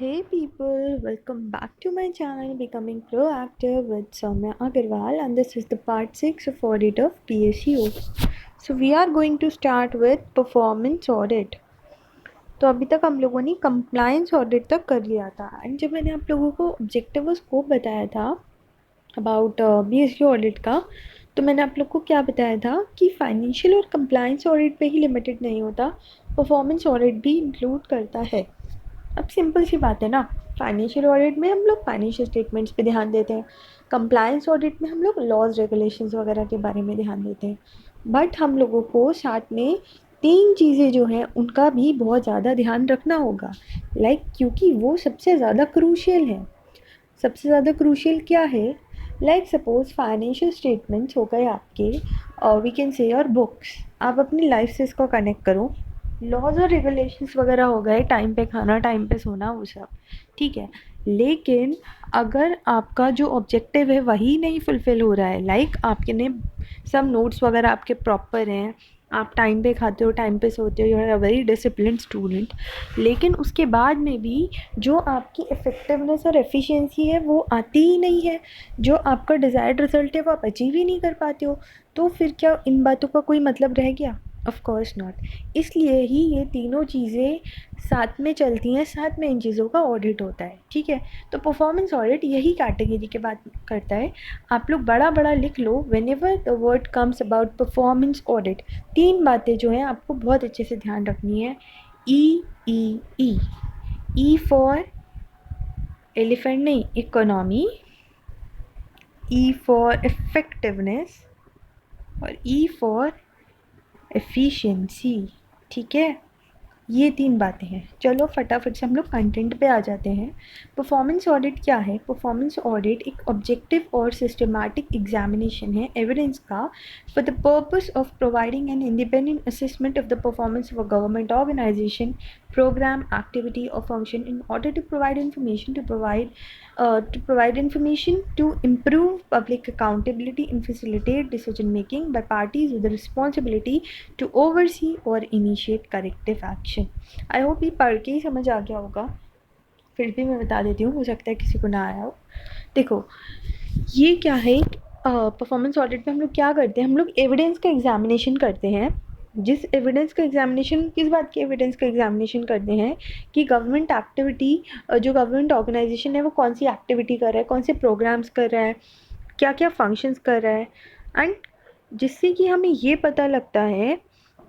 Hey people, welcome back to my channel Becoming Proactive with Soumya Agarwal, and this is the part 6 of audit of PSU. So we are going to start with performance audit. तो अभी तक हम लोगों ने compliance audit तक कर लिया था एंड जब मैंने आप लोगों को ऑब्जेक्टिव और स्कोप बताया था अबाउट BSU ऑडिट का, तो मैंने आप लोग को क्या बताया था कि फाइनेंशियल और कंप्लायंस ऑडिट पे ही लिमिटेड नहीं होता, परफॉर्मेंस ऑडिट भी इंक्लूड करता है। अब सिंपल सी बात है ना, फाइनेंशियल ऑडिट में हम लोग फाइनेंशियल स्टेटमेंट्स पे ध्यान देते हैं, कंप्लायंस ऑडिट में हम लोग लॉज रेगुलेशंस वगैरह के बारे में ध्यान देते हैं। बट हम लोगों को साथ में तीन चीज़ें जो हैं उनका भी बहुत ज़्यादा ध्यान रखना होगा, क्योंकि वो सबसे ज़्यादा क्रूशियल है। सबसे ज़्यादा क्रूशियल क्या है? सपोज फाइनेंशियल स्टेटमेंट्स हो गए आपके, we can say your books, आप अपनी लाइफ से इसको कनेक्ट करो। लॉज और रेगुलेशंस वगैरह हो गए, टाइम पे खाना, टाइम पे सोना, वो सब ठीक है। लेकिन अगर आपका जो ऑब्जेक्टिव है वही नहीं फुलफ़िल हो रहा है, आपके ने सब नोट्स वगैरह आपके प्रॉपर हैं, आप टाइम पे खाते हो, टाइम पे सोते हो, you are a very disciplined student, लेकिन उसके बाद में भी जो आपकी इफ़ेक्टिवनेस और एफिशिएंसी है वो आती ही नहीं है, जो आपका डिज़ायर्ड रिज़ल्ट है वो आप अचीव ही नहीं कर पाते हो, तो फिर क्या इन बातों का कोई मतलब रह गया? Of course not. इसलिए ही ये तीनों चीज़ें साथ में चलती हैं, साथ में इन चीज़ों का ऑडिट होता है, ठीक है। तो परफॉर्मेंस ऑडिट यही कैटेगरी की बात करता है। आप लोग बड़ा बड़ा लिख लो, whenever the word comes about performance audit, तीन बातें जो हैं आपको बहुत अच्छे से ध्यान रखनी है। ई ई ई ई फॉर एलिफेंट नहीं, इकोनॉमी, ई फॉर इफेक्टिवनेस और ई फॉर एफिशिएंसी, ठीक है। ये तीन बातें हैं। चलो फटाफट से हम लोग कंटेंट पे आ जाते हैं। परफॉर्मेंस ऑडिट क्या है? परफॉर्मेंस ऑडिट एक ऑब्जेक्टिव और सिस्टमैटिक एग्जामिनेशन है एविडेंस का, for the purpose of providing an independent assessment of the performance of a government organisation, program, activity or function in order to provide information to improve public accountability and facilitate decision making by parties with the responsibility to oversee or initiate corrective action. I hope ये पढ़ के ही समझ आ गया होगा, फिर भी मैं बता देती हूँ, हो सकता है किसी को ना आया हो। देखो ये क्या है, परफॉर्मेंस ऑडिट में हम लोग क्या करते हैं, हम लोग एविडेंस का एग्जामिनेशन करते हैं। जिस एविडेंस का एग्जामिनेशन, किस बात की एविडेंस का एग्जामिनेशन करते हैं कि गवर्नमेंट एक्टिविटी, जो गवर्नमेंट ऑर्गेनाइजेशन है वो कौन सी एक्टिविटी कर रहा है, कौन से प्रोग्राम्स कर रहा है, क्या क्या फंक्शंस कर रहा है, एंड जिससे कि हमें ये पता लगता है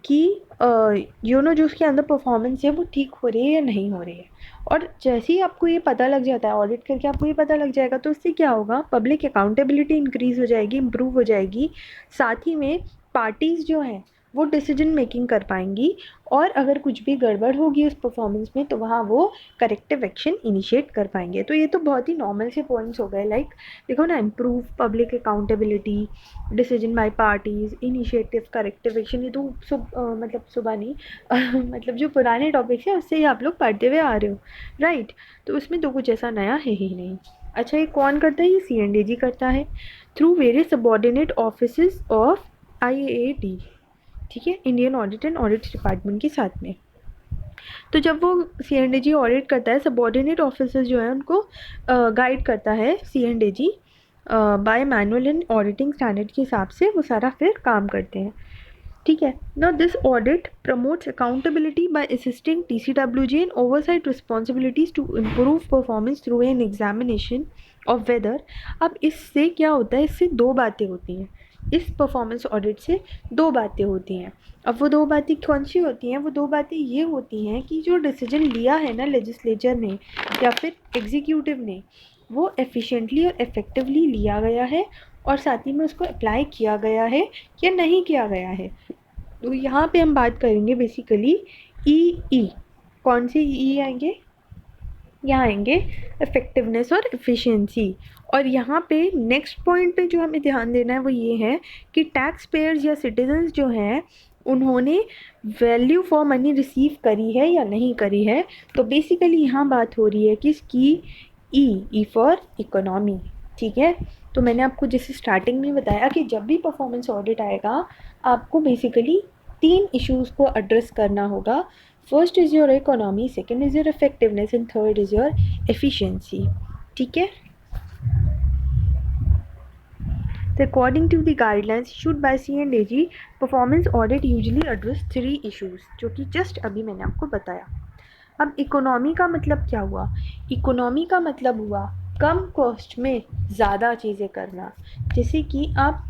कि जो उसके अंदर परफॉर्मेंस है वो ठीक हो रही है या नहीं हो रही है। और जैसे ही आपको ये पता लग जाता है, ऑडिट करके आपको ये पता लग जाएगा, तो उससे क्या होगा, पब्लिक अकाउंटेबिलिटी इंक्रीज़ हो जाएगी, इम्प्रूव हो जाएगी, साथ ही में पार्टीज़ जो हैं वो डिसीजन मेकिंग कर पाएंगी, और अगर कुछ भी गड़बड़ होगी उस परफॉर्मेंस में तो वहाँ वो करेक्टिव एक्शन इनिशिएट कर पाएंगे। तो ये तो बहुत ही नॉर्मल से पॉइंट्स हो गए, देखो ना, improve public accountability, decision by parties, initiative, corrective action, ये तो मतलब सुबह नहीं मतलब जो पुराने टॉपिक्स हैं उससे ही आप लोग पढ़ते हुए आ रहे हो, राइट। तो उसमें तो कुछ ऐसा नया है ही नहीं। अच्छा, ये कौन करता है? ये CNDG करता है through various subordinate offices of IAAD, ठीक है, Indian audit and audit department के साथ में। तो जब वो CNDG ऑडिट करता है, सबॉर्डिनेट ऑफिसर्स जो है उनको गाइड करता है CNDG bye manual and auditing standard के हिसाब से वो सारा फिर काम करते हैं, ठीक है। Now this audit promotes accountability by assisting TCWG in oversight responsibilities to improve performance through an examination of whether. अब इससे क्या होता है, इससे दो बातें होती हैं, इस परफॉर्मेंस ऑडिट से दो बातें होती हैं। अब वो दो बातें कौन सी होती हैं? वो दो बातें ये होती हैं कि जो डिसीजन लिया है ना लेजिस्लेचर ने या फिर एग्जीक्यूटिव ने, वो एफिशिएंटली और इफ़ेक्टिवली लिया गया है, और साथ ही में उसको अप्लाई किया गया है या नहीं किया गया है। तो यहाँ पे हम बात करेंगे बेसिकली ई कौन से ई आएंगे? यहाँ आएंगे इफ़ेक्टिवनेस और एफिशिएंसी। और यहाँ पे नेक्स्ट पॉइंट पे जो हमें ध्यान देना है वो ये है कि टैक्स पेयर्स या सिटीजन्स जो हैं उन्होंने वैल्यू फॉर मनी रिसीव करी है या नहीं करी है। तो बेसिकली यहाँ बात हो रही है किसकी? ई फॉर इकोनॉमी, ठीक है। तो मैंने आपको जैसे स्टार्टिंग में बताया कि जब भी परफॉर्मेंस ऑडिट आएगा आपको बेसिकली तीन इश्यूज़ को एड्रेस करना होगा। First is your economy, second is your effectiveness and third is your efficiency. ठीक है. So according to the guidelines issued by C&AG, performance audit usually address 3 issues, जो कि जस्ट अभी मैंने आपको बताया. अब इकोनॉमी का मतलब क्या हुआ? इकोनॉमी का मतलब हुआ कम कॉस्ट में ज़्यादा चीज़ें करना, जैसे कि आप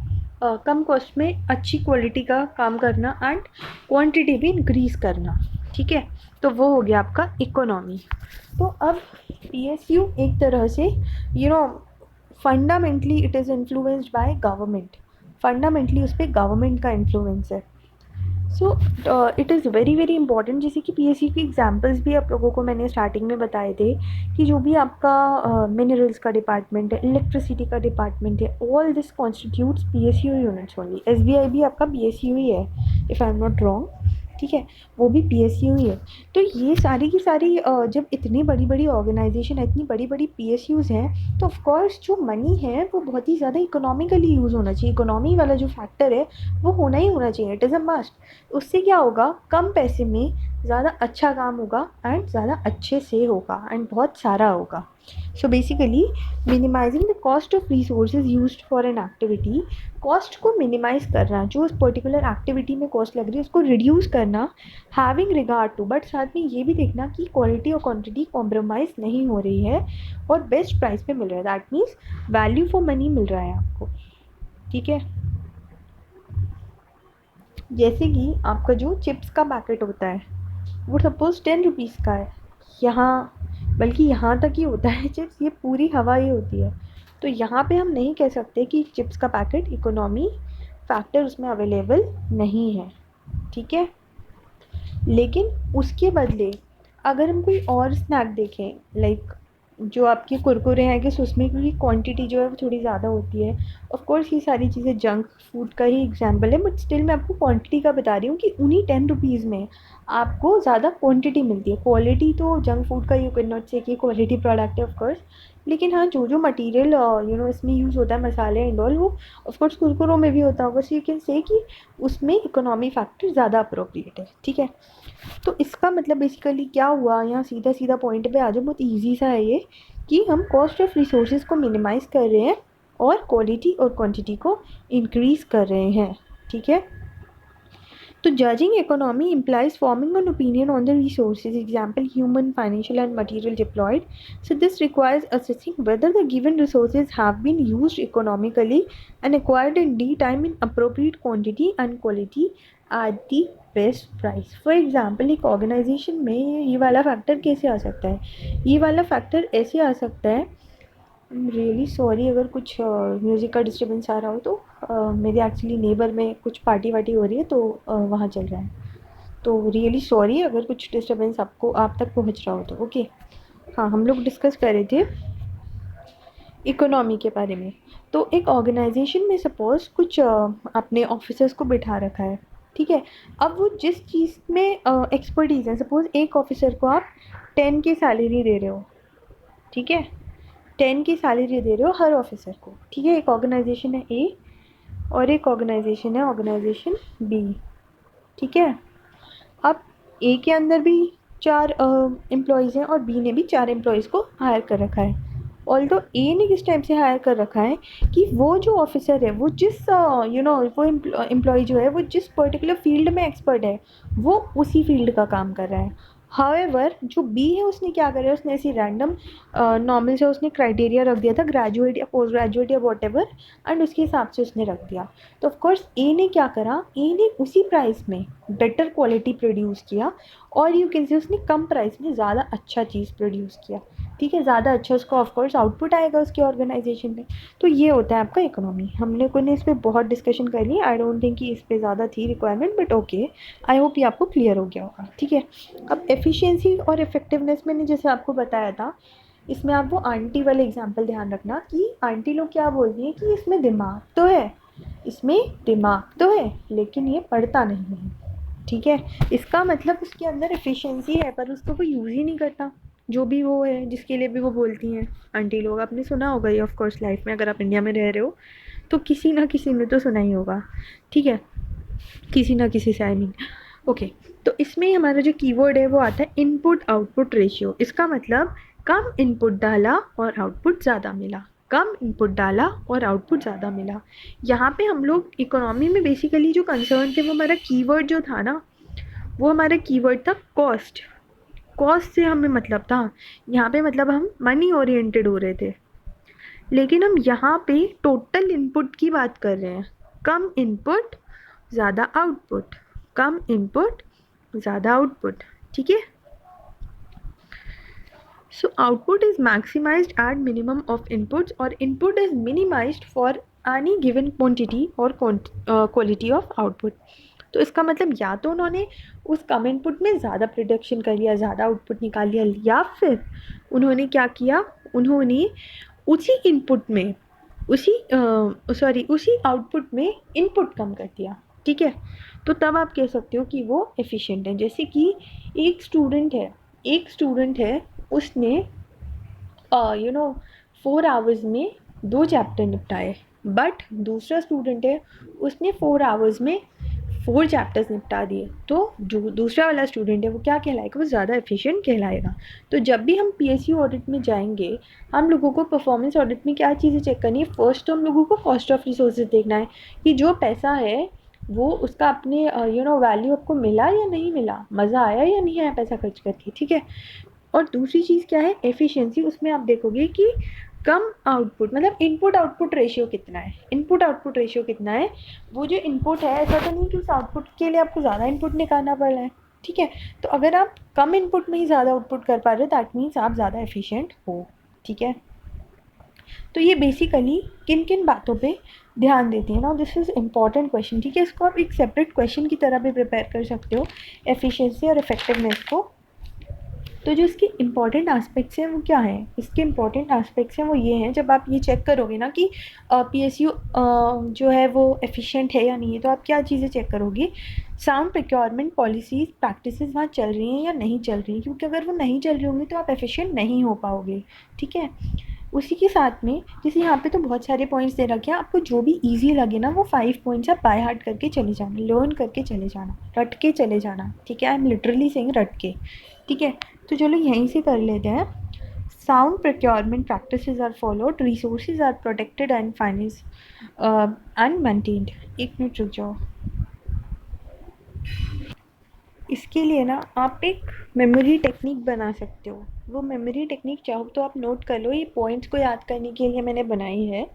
कम कॉस्ट में अच्छी क्वालिटी का काम करना एंड क्वांटिटी भी इंक्रीज़ करना. ठीक है, तो वो हो गया आपका इकोनॉमी. तो अब PSU एक तरह से fundamentally it is influenced by government. Fundamentally उस पर गवर्नमेंट का इन्फ्लुएंस है. So it is very very important. जैसे कि PSU की एग्जांपल्स भी आप लोगों को मैंने स्टार्टिंग में बताए थे कि जो भी आपका मिनरल्स का डिपार्टमेंट है, इलेक्ट्रिसिटी का डिपार्टमेंट है, all this constitutes PSU units only. SBI भी आपका PSU ही है if I am not wrong. ठीक है, वो भी PSU ही है. तो ये सारी की सारी जब इतनी बड़ी बड़ी ऑर्गेनाइजेशन है, इतनी बड़ी बड़ी PSUs हैं, तो ऑफकोर्स जो मनी है वो बहुत ही ज़्यादा इकोनॉमिकली यूज़ होना चाहिए. इकोनॉमी वाला जो फैक्टर है वो होना ही होना चाहिए. It is a must. उससे क्या होगा, कम पैसे में ज़्यादा अच्छा काम होगा एंड ज़्यादा अच्छे से होगा एंड बहुत सारा होगा. So basically minimising the cost of resources used for an activity. Cost को मिनिमाइज करना, जो उस पर्टिकुलर एक्टिविटी में कॉस्ट लग रही है उसको रिड्यूस करना, हैविंग रिगार्ड टू, बट साथ में ये भी देखना कि क्वालिटी और क्वांटिटी कॉम्प्रोमाइज़ नहीं हो रही है और बेस्ट प्राइस पे मिल रहा है. That means value for money मिल रहा है आपको. ठीक है. जैसे कि आपका जो चिप्स का पैकेट होता है वो सपोज़ 10 रुपीज़ का है. यहाँ बल्कि यहाँ तक ही होता है चिप्स, ये पूरी हवा ही होती है. तो यहाँ पे हम नहीं कह सकते कि चिप्स का पैकेट इकोनॉमी फैक्टर उसमें अवेलेबल नहीं है. ठीक है. लेकिन उसके बदले अगर हम कोई और स्नैक देखें, लाइक जो आपके कुरकुरे हैं, कि उसमें क्योंकि क्वांटिटी जो है वो थोड़ी ज़्यादा होती है. ऑफ कोर्स ये सारी चीज़ें जंक फूड का ही एग्जांपल है, बट स्टिल मैं आपको क्वांटिटी का बता रही हूँ कि उन्हीं 10 रुपीज़ में आपको ज़्यादा क्वांटिटी मिलती है. क्वालिटी तो जंक फूड का यू कैन नॉट से कि क्वालिटी प्रोडक्ट है ऑफ कोर्स, लेकिन हाँ जो जो मटेरियल इसमें यूज़ होता है, मसाले एंड ऑल, वो ऑफ कोर्स कुरकुरों में भी होता होगा. सो यू कैन से कि उसमें इकोनॉमी फैक्टर ज़्यादा अप्रोप्रिएट है. ठीक है. तो इसका मतलब बेसिकली क्या हुआ, यहाँ सीधा सीधा पॉइंट पे आ जाओ, बहुत ईजी सा है ये, कि हम कॉस्ट ऑफ रिसोर्सेज को मिनिमाइज़ कर रहे हैं और क्वालिटी और क्वांटिटी को इंक्रीज़ कर रहे हैं. ठीक है. तो judging economy implies forming an opinion on the resources, example human, financial and material deployed. So this requires assessing whether the given resources have been used economically and acquired in due time in appropriate quantity and quality at the best price. For example एक organisation में ये वाला factor कैसे आ सकता है? ये वाला factor ऐसे आ सकता है. रियली सॉरी अगर कुछ म्यूज़िक का डिस्टर्बेंस आ रहा हो तो मेरे एक्चुअली नेबर में कुछ पार्टी वार्टी हो रही है, तो वहाँ चल रहा है. तो रियली सॉरी अगर कुछ डिस्टर्बेंस आपको आप तक पहुँच रहा हो तो. ओके. हाँ, हम लोग डिस्कस कर रहे थे इकोनॉमी के बारे में. तो एक ऑर्गेनाइजेशन में सपोज़ कुछ अपने ऑफिसर्स को बिठा रखा है. ठीक है. अब वो जिस चीज़ में एक्सपर्टीज़ है, सपोज़ एक ऑफिसर को आप 10 की सैलरी दे रहे हो. ठीक है. 10 की सैलरी दे रहे हो हर ऑफिसर को. ठीक है. एक ऑर्गेनाइजेशन है A और एक ऑर्गेनाइजेशन है ऑर्गेनाइजेशन B. ठीक है. अब A के अंदर भी 4 एम्प्लॉयज़ हैं और B ने भी 4 एम्प्लॉयज़ को हायर कर रखा है. ऑल्दो A ने किस टाइप से हायर कर रखा है कि वो जो ऑफिसर है वो जिस वो एम्प्लॉय जो है वो जिस पर्टिकुलर फील्ड में एक्सपर्ट है वो उसी फील्ड का काम कर रहा है. हाउएवर जो B है उसने क्या करा, उसने ऐसी रैंडम नॉर्मल से उसने क्राइटेरिया रख दिया था, ग्रेजुएट या पोस्ट ग्रेजुएट या वॉट एवर, एंड उसके हिसाब से उसने रख दिया. तो ऑफकोर्स A ने क्या करा, A ने उसी प्राइस में बेटर क्वालिटी प्रोड्यूस किया और यू कैन से उसने कम प्राइस में ज़्यादा अच्छा चीज़ प्रोड्यूस किया. ठीक है. ज़्यादा अच्छा उसका ऑफकोर्स आउटपुट आएगा उसके ऑर्गेनाइजेशन में. तो ये होता है आपका इकोनॉमी. हम लोगों ने इस पर बहुत डिस्कशन कर ली. आई डोंट थिंक कि इस पर ज़्यादा थी requirement, but okay, I hope ये आपको क्लियर हो गया होगा. ठीक है. अब एफिशिएंसी और इफेक्टिवनेस मैंने जैसे आपको बताया था, इसमें आप वो आंटी वाले एग्जाम्पल ध्यान रखना कि आंटी लोग क्या बोलती हैं कि इसमें दिमाग तो है, इसमें दिमाग तो है, लेकिन ये पढ़ता नहीं है. ठीक है. इसका मतलब उसके अंदर एफिशिएंसी है पर उसको कोई यूज़ ही नहीं करता, जो भी वो है जिसके लिए भी वो बोलती हैं आंटी लोग. आपने सुना होगा ये ऑफ कोर्स लाइफ में, अगर आप इंडिया में रह रहे हो तो किसी ना किसी ने तो सुना ही होगा. ठीक है. किसी ना किसी से, आई मीन. ओके. तो इसमें हमारा जो कीवर्ड है वो आता है इनपुट आउटपुट रेशियो। इसका मतलब कम इनपुट डाला और आउटपुट ज़्यादा मिला, कम इनपुट डाला और आउटपुट ज़्यादा मिला। यहाँ पे हम लोग इकोनॉमी में बेसिकली जो कंसर्न थे वो हमारा कीवर्ड जो था ना, वो हमारा कीवर्ड था कॉस्ट। कॉस्ट से हमें मतलब था, यहाँ पे मतलब हम मनी ओरिएंटेड हो रहे थे। लेकिन हम यहाँ पे टोटल इनपुट की बात कर रहे हैं, कम इनपुट ज़्यादा आउटपुट, कम इनपुट ज़्यादा आउटपुट, ठीक है। So output is maximized at minimum of inputs or input is minimized for any given quantity or quality of output। तो इसका मतलब या तो उन्होंने उस कम इनपुट में ज़्यादा प्रोडक्शन कर लिया, ज़्यादा आउटपुट निकाल लिया, या फिर उन्होंने क्या किया, उन्होंने उसी इनपुट में उसी आउटपुट में इनपुट कम कर दिया, ठीक है। तो तब आप कह सकते हो कि वो एफिशिएंट है। जैसे कि एक स्टूडेंट है, उसने 4 आवर्स में 2 चैप्टर निपटाए, बट दूसरा स्टूडेंट है, उसने 4 आवर्स में 4 चैप्टर्स निपटा दिए। तो जो दूसरा वाला स्टूडेंट है वो क्या कहलाएगा, वो ज़्यादा एफिशिएंट कहलाएगा। तो जब भी हम पीएसयू ऑडिट में जाएंगे, हम लोगों को परफॉर्मेंस ऑडिट में क्या चीज़ें चेक करनी है। फर्स्ट तो हम लोगों को कॉस्ट ऑफ रिसोर्सेज देखना है कि जो पैसा है वो उसका अपने वैल्यू आपको मिला या नहीं मिला, मज़ा आया या नहीं आया पैसा खर्च करके, ठीक है। और दूसरी चीज़ क्या है, एफिशिएंसी। उसमें आप देखोगे कि कम आउटपुट मतलब इनपुट आउटपुट रेशियो कितना है, इनपुट आउटपुट रेशियो कितना है। वो जो इनपुट है, ऐसा तो नहीं कि उस आउटपुट के लिए आपको ज़्यादा इनपुट निकालना पड़ रहा है, ठीक है। तो अगर आप कम इनपुट में ही ज़्यादा आउटपुट कर पा रहे हो, दैट मीन्स आप ज़्यादा एफिशिएंट हो, ठीक है। तो ये बेसिकली किन किन बातों पे ध्यान देती है ना, दिस इज़ इम्पॉर्टेंट क्वेश्चन, ठीक है। इसको आप एक सेपरेट क्वेश्चन की तरह भी प्रिपेयर कर सकते हो, एफिशिएंसी और इफेक्टिवनेस को। तो जो इसके इम्पॉर्टेंट आस्पेक्ट्स हैं वो क्या हैं, इसके इम्पॉर्टेंट आस्पेक्ट्स हैं वो ये हैं, जब आप ये चेक करोगे ना कि पीएसयू जो है वो एफिशिएंट है या नहीं है, तो आप क्या चीज़ें चेक करोगे। साउंड प्रोक्योरमेंट पॉलिसीज़ प्रैक्टिसेस वहाँ चल रही हैं या नहीं चल रही हैं, क्योंकि अगर वो नहीं चल रही होंगी तो आप एफिशिएंट नहीं हो पाओगे, ठीक है। उसी के साथ में जैसे यहाँ पे तो बहुत सारे पॉइंट्स दे रखे हैं, आपको जो भी ईजी लगे ना वो 5 पॉइंट्स आप बाय हार्ट करके चले जाना, लर्न करके चले जाना, रट के चले जाना, ठीक है। आई एम लिटरली सेइंग रट के, ठीक है। तो चलो यहीं से कर लेते हैं। Sound procurement practices are followed, resources are protected and finance and maintained. एक मिनट रुक जाओ। इसके लिए ना आप एक मेमोरी टेक्निक बना सकते हो। वो मेमोरी टेक्निक चाहो तो आप नोट कर लो, ये पॉइंट्स को याद करने के लिए मैंने बनाई है।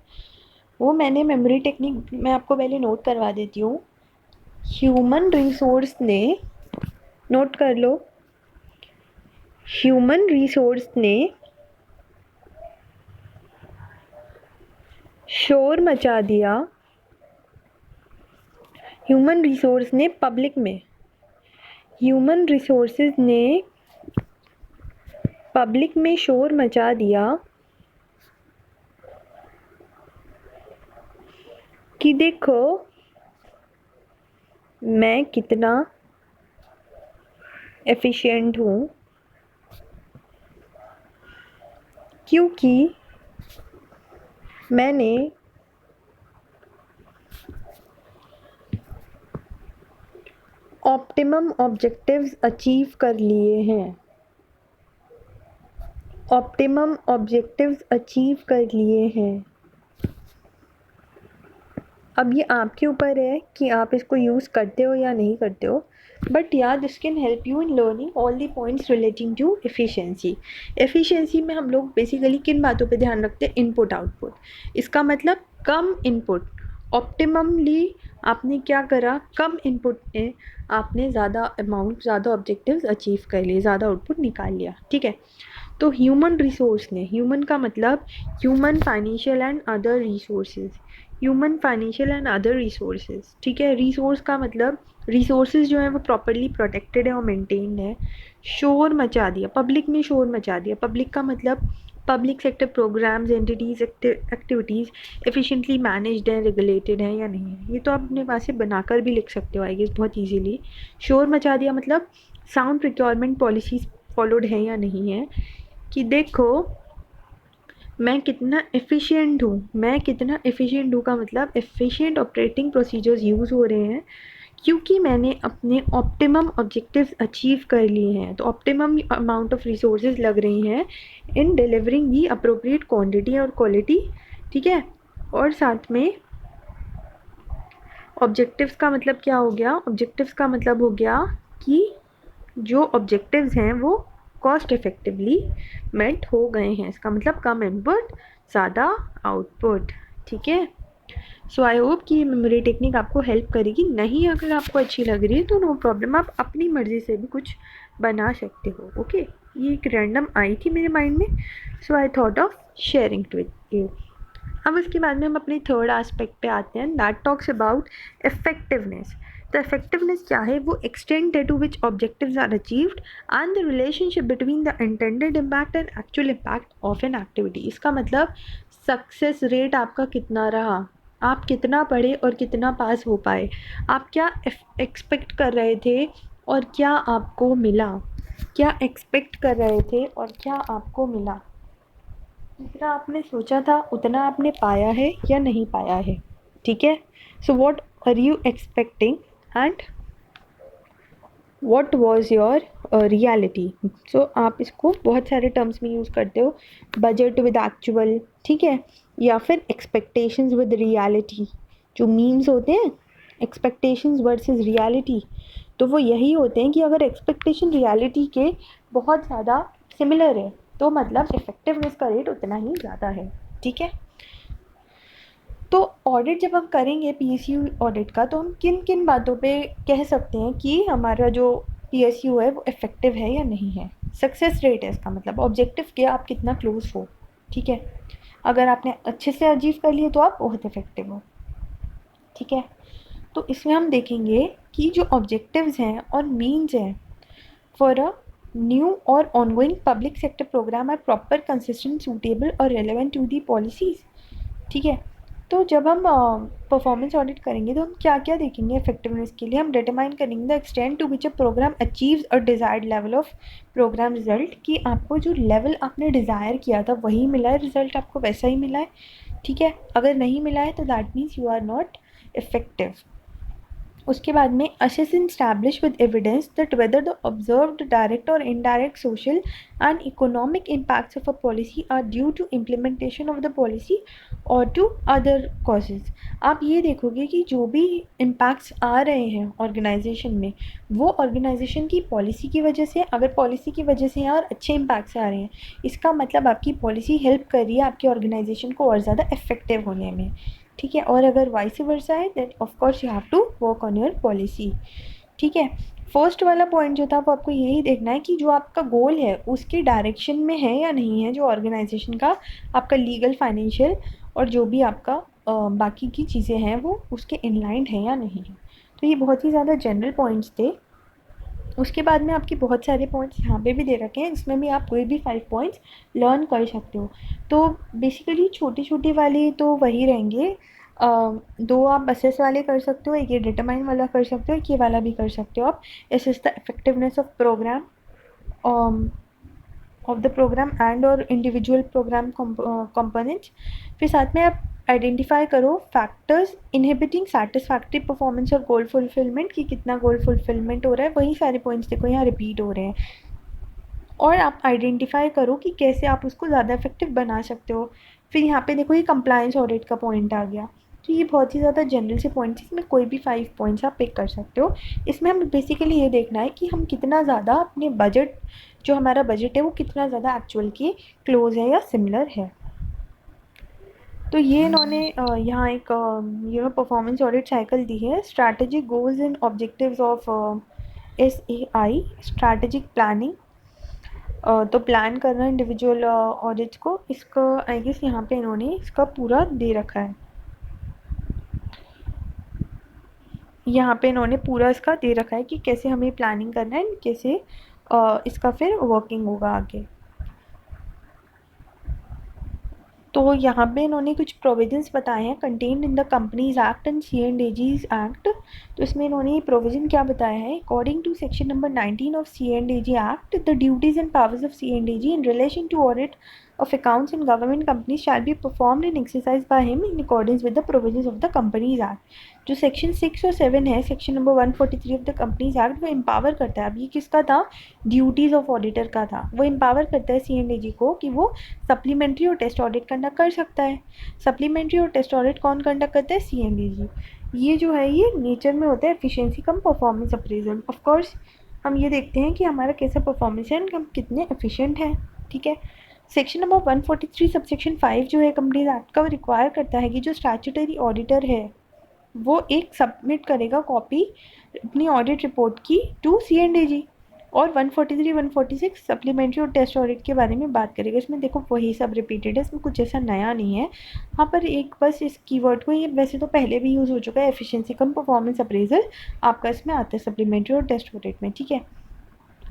वो मैंने मेमोरी टेक्निक मैं आपको पहले नोट करवा देती हूँ। ह्यूमन रिसोर्स ने, नोट कर लो, ह्यूमन रिसोर्स ने शोर मचा दिया, ह्यूमन रिसोर्स ने पब्लिक में, ह्यूमन रिसोर्सेज ने पब्लिक में शोर मचा दिया कि देखो मैं कितना एफिशिएंट हूँ, क्योंकि मैंने ऑप्टिमम ऑब्जेक्टिव्स अचीव कर लिए हैं, ऑप्टिमम ऑब्जेक्टिव्स अचीव कर लिए हैं। अब ये आपके ऊपर है कि आप इसको यूज़ करते हो या नहीं करते हो, बट यार this can help you in learning all the points relating to efficiency. Efficiency में हम लोग बेसिकली किन बातों पे ध्यान रखते हैं, इनपुट आउटपुट। इसका मतलब कम इनपुट, ऑप्टिममली आपने क्या करा, कम इनपुट में आपने ज़्यादा अमाउंट, ज़्यादा ऑब्जेक्टिव्स अचीव कर लिए, ज़्यादा आउटपुट निकाल लिया, ठीक है। तो ह्यूमन रिसोर्स ने, ह्यूमन का मतलब human financial and other resources, human financial and other resources, ठीक है। रिसोर्स का मतलब रिसोर्सेज जो है वो प्रॉपरली प्रोटेक्टेड है और मेंटेन्ड है। शोर मचा दिया, पब्लिक में शोर मचा दिया, पब्लिक का मतलब public sector programs, entities, activities efficiently managed हैं, रेगुलेटेड हैं या नहीं है। ये तो आप अपने पास से बनाकर भी लिख सकते हो आई गेस बहुत ईजीली। शोर मचा दिया मतलब साउंड प्रोक्योरमेंट पॉलिसीज़ फॉलोड है या नहीं है, कि देखो मैं कितना एफिशिएंट हूँ, मैं कितना एफिशिएंट हूँ का मतलब एफिशिएंट ऑपरेटिंग प्रोसीजर्स यूज़ हो रहे हैं क्योंकि मैंने अपने ऑप्टिमम ऑब्जेक्टिव्स अचीव कर लिए हैं, तो ऑप्टिमम अमाउंट ऑफ रिसोर्सेज लग रही हैं इन डिलीवरिंग दी अप्रोप्रिएट क्वांटिटी और क्वालिटी, ठीक है। और साथ में ऑब्जेक्टिव्स का मतलब क्या हो गया, ऑब्जेक्टिव्स का मतलब हो गया कि जो ऑब्जेक्टिव्स हैं वो कॉस्ट इफेक्टिवली मेट हो गए हैं, इसका मतलब कम इनपुट ज़्यादा आउटपुट, ठीक है। सो आई होप कि ये मेमोरी टेक्निक आपको हेल्प करेगी। नहीं अगर आपको अच्छी लग रही है तो नो प्रॉब्लम, आप अपनी मर्ज़ी से भी कुछ बना सकते हो, ओके। ये एक रैंडम आई थी मेरे माइंड में, so I thought of sharing to with you. अब उसके बाद में हम अपने थर्ड एस्पेक्ट पे आते हैं, दैट टॉक्स अबाउट इफेक्टिवनेस। तो इफेक्टिवनेस क्या है, वो एक्सटेंट है to which objectives are achieved and the relationship between the intended impact and actual impact of an activity. इसका मतलब सक्सेस रेट आपका कितना रहा, आप कितना पढ़े और कितना पास हो पाए, आप क्या एक्सपेक्ट कर रहे थे और क्या आपको मिला, क्या एक्सपेक्ट कर रहे थे और क्या आपको मिला, जितना आपने सोचा था उतना आपने पाया है या नहीं पाया है, ठीक है। So what are you expecting and what was your reality. सो आप इसको बहुत सारे टर्म्स में यूज़ करते हो, बजट विद एक्चुअल, ठीक है, या फिर एक्सपेक्टेशंस विद रियलिटी। जो मीम्स होते हैं एक्सपेक्टेशंस वर्सेस रियलिटी, तो वो यही होते हैं कि अगर एक्सपेक्टेशन रियलिटी के बहुत ज़्यादा सिमिलर है तो मतलब इफेक्टिवनेस का रेट उतना ही ज़्यादा है, ठीक है। तो ऑडिट जब हम करेंगे पीएसयू ऑडिट का, तो हम किन किन बातों पे कह सकते हैं कि हमारा जो पीएसयू है वो इफ़ेक्टिव है या नहीं है। सक्सेस रेट है, इसका मतलब ऑब्जेक्टिव के आप कितना क्लोज हो, ठीक है। अगर आपने अच्छे से अचीव कर लिए तो आप बहुत इफ़ेक्टिव हो, ठीक है। तो इसमें हम देखेंगे कि जो ऑब्जेक्टिव्स हैं और मीन्स हैं फॉर अ न्यू और ongoing public sector program are proper, consistent, suitable और रेलेवेंट टू दी पॉलिसीज़, ठीक है। तो जब हम परफॉर्मेंस ऑडिट करेंगे तो हम क्या क्या देखेंगे इफेक्टिवनेस के लिए, हम डिटरमाइन करेंगे the extent to which a program achieves a desired level of program result, कि आपको जो लेवल आपने डिज़ायर किया था वही मिला है, रिजल्ट आपको वैसा ही मिला है, ठीक है। अगर नहीं मिला है तो that means you are not effective. उसके बाद में assess and establish with evidence that whether the observed direct or indirect social and economic impacts of a policy are due to implementation of the policy or to other causes। आप ये देखोगे कि जो भी impacts आ रहे हैं organisation में वो ऑर्गेनाइजेशन की पॉलिसी की वजह से, अगर पॉलिसी की वजह से और अच्छे impacts आ रहे हैं इसका मतलब आपकी पॉलिसी हेल्प कर रही है आपकी ऑर्गेनाइजेशन को और ज़्यादा इफेक्टिव होने में, ठीक है। और अगर वाइस वर्सा है that of course you have to work on your policy, ठीक है। फर्स्ट वाला पॉइंट जो था वो आपको यही देखना है कि जो आपका गोल है उसके डायरेक्शन में है या नहीं है, जो ऑर्गेनाइजेशन का आपका लीगल, फाइनेंशियल और जो भी आपका बाकी की चीज़ें हैं वो उसके इनलाइन है या नहीं है। तो ये बहुत ही ज़्यादा जनरल पॉइंट्स थे। उसके बाद में आपके बहुत सारे पॉइंट्स यहाँ पे भी दे रखे हैं, इसमें भी आप कोई भी 5 पॉइंट्स लर्न कर सकते हो। तो बेसिकली छोटी छोटी वाली तो वही रहेंगे, दो आप असेस वाले कर सकते हो, एक ये डिटरमाइन वाला कर सकते हो, एक ये वाला भी कर सकते हो आप। Assess the effectiveness of program of the program and और इंडिविजुअल प्रोग्राम कंपोनेंट्स। फिर साथ में आप आइडेंटिफाई करो फैक्टर्स इनहिबिटिंग सेटिस्फैक्ट्री परफॉर्मेंस और गोल फुलफिलमेंट, कि कितना गोल फुलफिलमेंट हो रहा है, वही सारे पॉइंट्स देखो यहाँ रिपीट हो रहे हैं। और आप आइडेंटिफाई करो कि कैसे आप उसको ज़्यादा इफेक्टिव बना सकते हो। फिर यहाँ पे देखो ये कंप्लायंस ऑडिट का पॉइंट आ गया, तो ये बहुत ही ज़्यादा जनरल से पॉइंट्स, इसमें कोई भी 5 पॉइंट्स आप पिक कर सकते हो। इसमें हमें बेसिकली ये देखना है कि हम कितना ज़्यादा अपने बजट, जो हमारा बजट है वो कितना ज़्यादा एक्चुअल के क्लोज है या सिमिलर है। तो ये इन्होंने यहाँ एक परफॉर्मेंस ऑडिट साइकिल दी है, strategic goals and objectives of SAI, strategic planning. तो प्लान करना इंडिविजुअल ऑडिट्स को, इसका आई गेस यहाँ पे इन्होंने इसका पूरा दे रखा है, यहाँ पे इन्होंने पूरा इसका दे रखा है कि कैसे हमें प्लानिंग करना है, कैसे इसका फिर वर्किंग होगा आगे। तो यहाँ पे इन्होंने कुछ प्रोविजंस बताए हैं contained in the companies act and C&AG's act. तो इसमें इन्होंने ये प्रोविज़न क्या बताया है, according to section number 19 of C&AG act, the duties and powers of C&AG in relation to audit of accounts in government companies shall be performed and exercised by him in accordance with the provisions of the Companies Act। जो section 6 और 7 है, section number 143 of the companies act, वो empower करता है। अब ये किसका था? ड्यूटीज़ ऑफ ऑडिटर का था। वो एम्पावर करता है CNDG को कि वो सप्लीमेंट्री और टेस्ट ऑडिट कंडक्ट कर सकता है। सप्लीमेंट्री और टेस्ट ऑडिट कौन कंडक्ट करता है? CNDG। ये जो है ये नेचर में होता है efficiency come performance appraisal. Of course हम ये देखते हैं कि हमारा कैसा परफॉर्मेंस है, हम कितने एफिशिएंट हैं, ठीक है। सेक्शन नंबर 143 सबसेक्शन 5 जो है कंपनीज एक्ट का, वो रिक्वायर करता है कि जो स्टैट्यूटरी ऑडिटर है वो एक सबमिट करेगा कॉपी अपनी ऑडिट रिपोर्ट की टू CNDG। और 143 146 सप्लीमेंट्री और टेस्ट ऑडिट के बारे में बात करेगा। इसमें देखो वही सब रिपीटेड है, इसमें कुछ ऐसा नया नहीं है। यहाँ पर एक बस इस कीवर्ड को, ये वैसे तो पहले भी यूज़ हो चुका है, एफिशिएंसी कम परफॉर्मेंस अप्रेजल आपका इसमें आता है सप्लीमेंट्री और टेस्ट ऑडिट में, ठीक है।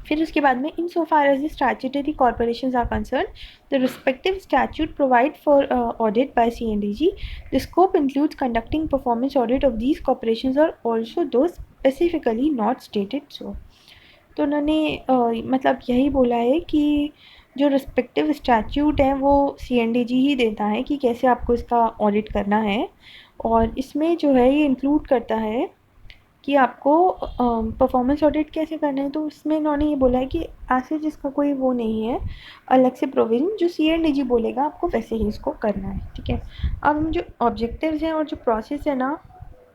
फिर उसके बाद में in so far as the statutory corporations are concern, the respective statute provide for audit by CNDG, the scope includes conducting performance audit of these corporations और also though specifically not stated so. तो उन्होंने मतलब यही बोला है कि जो respective statute है वो CNDG ही देता है कि कैसे आपको इसका ऑडिट करना है, और इसमें जो है ये इंक्लूड करता है कि आपको परफॉर्मेंस ऑडिट कैसे करना है। तो उसमें इन्होंने ये बोला है कि ऐसे जिसका कोई वो नहीं है अलग से प्रोविज़न, जो CNDG बोलेगा आपको वैसे ही इसको करना है, ठीक है। अब हम जो ऑब्जेक्टिव्स हैं और जो प्रोसेस है ना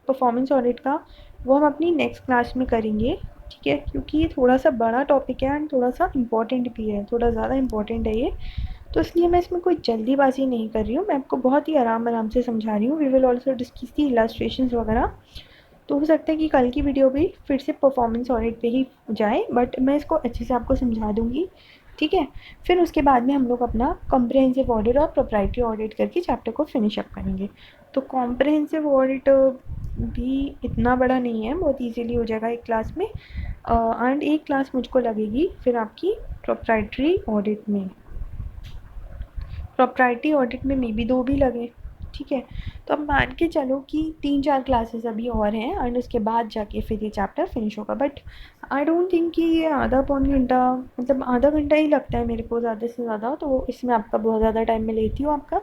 परफॉर्मेंस ऑडिट का, वो हम अपनी नेक्स्ट क्लास में करेंगे, ठीक है, क्योंकि ये थोड़ा सा बड़ा टॉपिक है एंड थोड़ा सा इम्पॉर्टेंट भी है, थोड़ा ज़्यादा इम्पॉर्टेंट है ये। तो इसलिए मैं इसमें कोई जल्दीबाजी नहीं कर रही हूँ, मैं आपको बहुत ही आराम आराम से समझा रही हूँ। We will also discuss the illustrations वगैरह। तो हो सकता है कि कल की वीडियो भी फिर से परफॉर्मेंस ऑडिट पे ही जाए, बट मैं इसको अच्छे से आपको समझा दूँगी, ठीक है। फिर उसके बाद में हम लोग अपना कॉम्प्रिहेंसिव ऑडिट और प्रोप्राइटरी ऑडिट करके चैप्टर को फिनिश अप करेंगे। तो कॉम्प्रिहेंसिव ऑडिट भी इतना बड़ा नहीं है, बहुत ईजीली हो जाएगा एक क्लास में, एंड एक क्लास मुझको लगेगी फिर आपकी प्रोप्राइटरी ऑडिट में। प्रोप्राइटरी ऑडिट में मे बी 2 भी लगे, ठीक है। तो अब मान के चलो कि 3-4 क्लासेस अभी और हैं एंड उसके बाद जाके फिर ये चैप्टर फिनिश होगा। बट आई डोंट थिंक कि ये आधा पौन घंटा, मतलब आधा घंटा ही लगता है मेरे को ज़्यादा से ज़्यादा, तो इसमें आपका बहुत ज़्यादा टाइम मैं लेती हूँ आपका।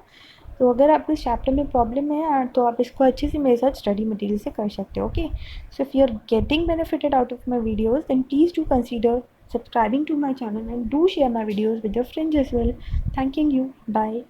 तो अगर आपको इस चैप्टर में प्रॉब्लम है तो आप इसको अच्छे से मेरे साथ स्टडी मटेरियल से कर सकते हो, okay. So if you are getting benefited out of my videos then please do consider subscribing to my channel and do share my videos with your friends as well. Thanking you. Bye.